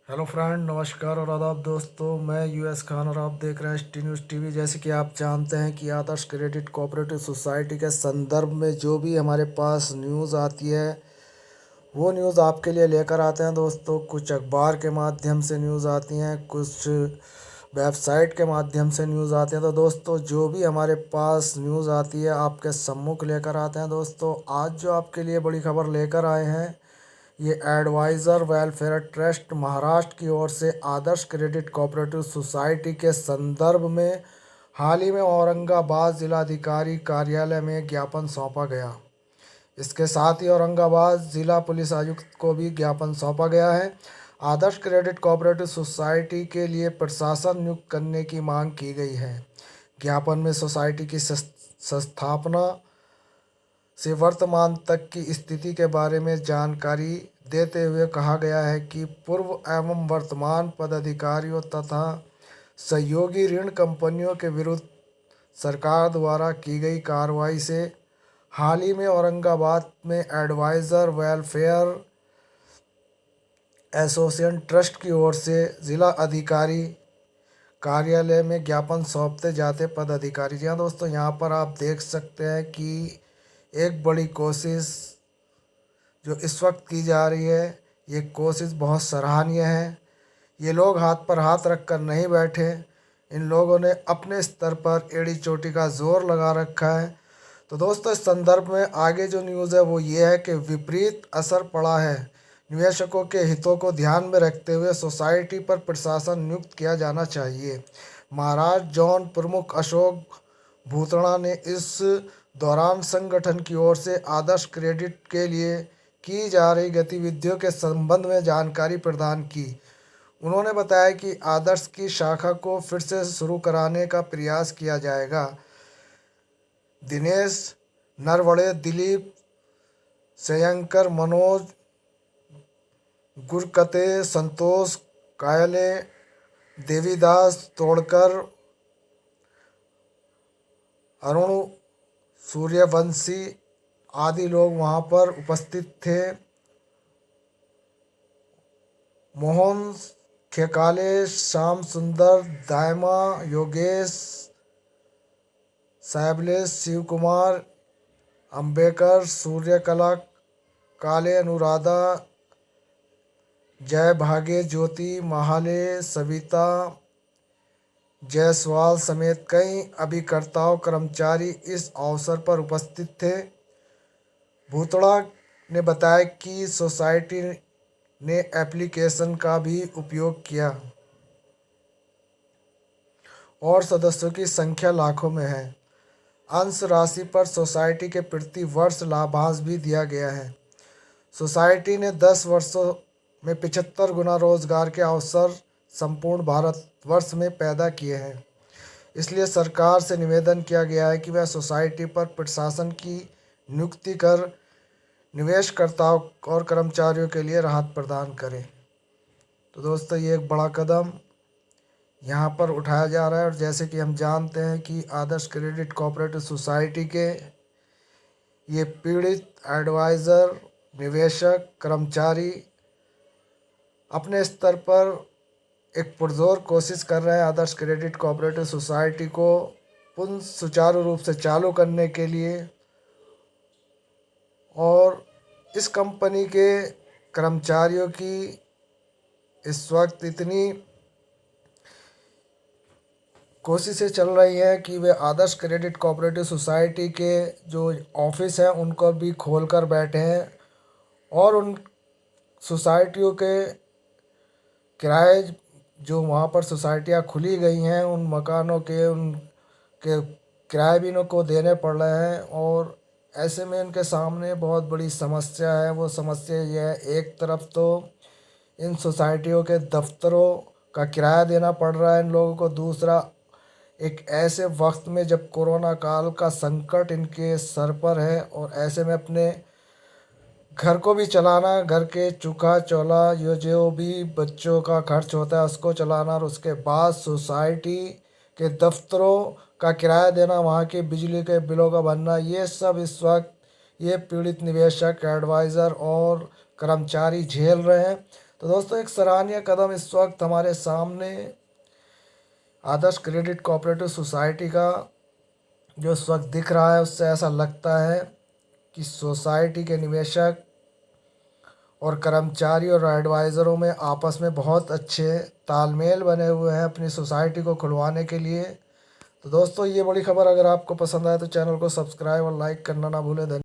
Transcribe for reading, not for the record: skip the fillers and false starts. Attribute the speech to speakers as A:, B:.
A: Hello friend, नमस्कार और आदाब दोस्तों। मैं यूएस खान और आप देख रहे हैं एस टी न्यूज़ टीवी। जैसे कि आप जानते हैं कि आदर्श क्रेडिट कोऑपरेटिव सोसाइटी के संदर्भ में जो भी हमारे पास न्यूज़ आती है वो न्यूज़ आपके लिए लेकर आते हैं दोस्तों। कुछ अखबार के माध्यम से न्यूज़ आती हैं, कुछ वेबसाइट के माध्यम से न्यूज़ आती हैं। तो दोस्तों, जो भी हमारे पास न्यूज़ आती है आपके सम्मुख लेकर आते हैं। दोस्तों, आज जो आपके लिए बड़ी खबर लेकर आए हैं, ये एडवाइज़र वेलफेयर ट्रस्ट महाराष्ट्र की ओर से आदर्श क्रेडिट कोऑपरेटिव सोसाइटी के संदर्भ में हाल ही में औरंगाबाद जिलाधिकारी कार्यालय में ज्ञापन सौंपा गया। इसके साथ ही औरंगाबाद जिला पुलिस आयुक्त को भी ज्ञापन सौंपा गया है। आदर्श क्रेडिट कोऑपरेटिव सोसाइटी के लिए प्रशासन नियुक्त करने की मांग की गई है। ज्ञापन में सोसाइटी की संस्थापना से वर्तमान तक की स्थिति के बारे में जानकारी देते हुए कहा गया है कि पूर्व एवं वर्तमान पदाधिकारियों तथा सहयोगी ऋण कंपनियों के विरुद्ध सरकार द्वारा की गई कार्रवाई से हाल ही में औरंगाबाद में एडवाइज़र वेलफेयर एसोसिएशन ट्रस्ट की ओर से जिला अधिकारी कार्यालय में ज्ञापन सौंपते जाते पदाधिकारी। जी हाँ दोस्तों, यहाँ पर आप देख सकते हैं कि एक बड़ी कोशिश जो इस वक्त की जा रही है, ये कोशिश बहुत सराहनीय है। ये लोग हाथ पर हाथ रख कर नहीं बैठे, इन लोगों ने अपने स्तर पर एड़ी चोटी का जोर लगा रखा है। तो दोस्तों, इस संदर्भ में आगे जो न्यूज़ है वो ये है कि विपरीत असर पड़ा है। निवेशकों के हितों को ध्यान में रखते हुए सोसाइटी पर प्रशासन नियुक्त किया जाना चाहिए। महाराष्ट्र जोन प्रमुख अशोक भूतड़ा ने इस दौरान संगठन की ओर से आदर्श क्रेडिट के लिए की जा रही गतिविधियों के संबंध में जानकारी प्रदान की। उन्होंने बताया कि आदर्श की शाखा को फिर से शुरू कराने का प्रयास किया जाएगा। दिनेश नरवणे, दिलीप सयंकर, मनोज गुरकते, संतोष कायले, देवीदास तोड़कर, अरुण सूर्यवंशी आदि लोग वहाँ पर उपस्थित थे। मोहन खेकाले, श्याम सुंदर, दायमा, योगेश साहबलेस, शिव कुमार अम्बेकर, सूर्यकला काले, अनुराधा, जय भागे, ज्योति महाले, सविता जायसवाल समेत कई अभिकर्ताओं कर्मचारी इस अवसर पर उपस्थित थे। भूतड़ा ने बताया कि सोसाइटी ने एप्लीकेशन का भी उपयोग किया और सदस्यों की संख्या लाखों में है। अंश राशि पर सोसाइटी के प्रति वर्ष लाभांश भी दिया गया है। सोसाइटी ने 10 वर्षों में 75 गुना रोजगार के अवसर संपूर्ण भारतवर्ष में पैदा किए हैं। इसलिए सरकार से निवेदन किया गया है कि वह सोसाइटी पर प्रशासन की नियुक्ति कर निवेशकर्ताओं और कर्मचारियों के लिए राहत प्रदान करें। तो दोस्तों, ये एक बड़ा कदम यहाँ पर उठाया जा रहा है। और जैसे कि हम जानते हैं कि आदर्श क्रेडिट कोऑपरेटिव सोसाइटी के ये पीड़ित एडवाइज़र, निवेशक, कर्मचारी अपने स्तर पर एक पुरजोर कोशिश कर रहे हैं आदर्श क्रेडिट कोऑपरेटिव सोसाइटी को पुनः सुचारू रूप से चालू करने के लिए। और इस कंपनी के कर्मचारियों की इस वक्त इतनी कोशिशें चल रही हैं कि वे आदर्श क्रेडिट कोऑपरेटिव सोसाइटी के जो ऑफिस हैं उनको भी खोल कर बैठे हैं और उन सोसाइटियों के किराए जो वहाँ पर सोसाइटियाँ खुली गई हैं उन मकानों के उनके किराए भी इनको देने पड़ रहे हैं। और ऐसे में इनके सामने बहुत बड़ी समस्या है। वो समस्या यह है, एक तरफ तो इन सोसाइटियों के दफ्तरों का किराया देना पड़ रहा है इन लोगों को, दूसरा एक ऐसे वक्त में जब कोरोना काल का संकट इनके सर पर है और ऐसे में अपने घर को भी चलाना, घर के चूल्हा चौला ये जो भी बच्चों का खर्च होता है उसको चलाना, और उसके बाद सोसाइटी के दफ्तरों का किराया देना, वहाँ के बिजली के बिलों का भरना, ये सब इस वक्त ये पीड़ित निवेशक, एडवाइज़र और कर्मचारी झेल रहे हैं। तो दोस्तों एक सराहनीय कदम इस वक्त हमारे सामने आदर्श क्रेडिट कोऑपरेटिव सोसाइटी का जो इस वक्त दिख रहा है, उससे ऐसा लगता है कि सोसाइटी के निवेशक और कर्मचारी और एडवाइज़रों में आपस में बहुत अच्छे तालमेल बने हुए हैं अपनी सोसाइटी को खुलवाने के लिए। तो दोस्तों ये बड़ी खबर अगर आपको पसंद आए तो चैनल को सब्सक्राइब और लाइक करना ना भूलें। धन्यवाद।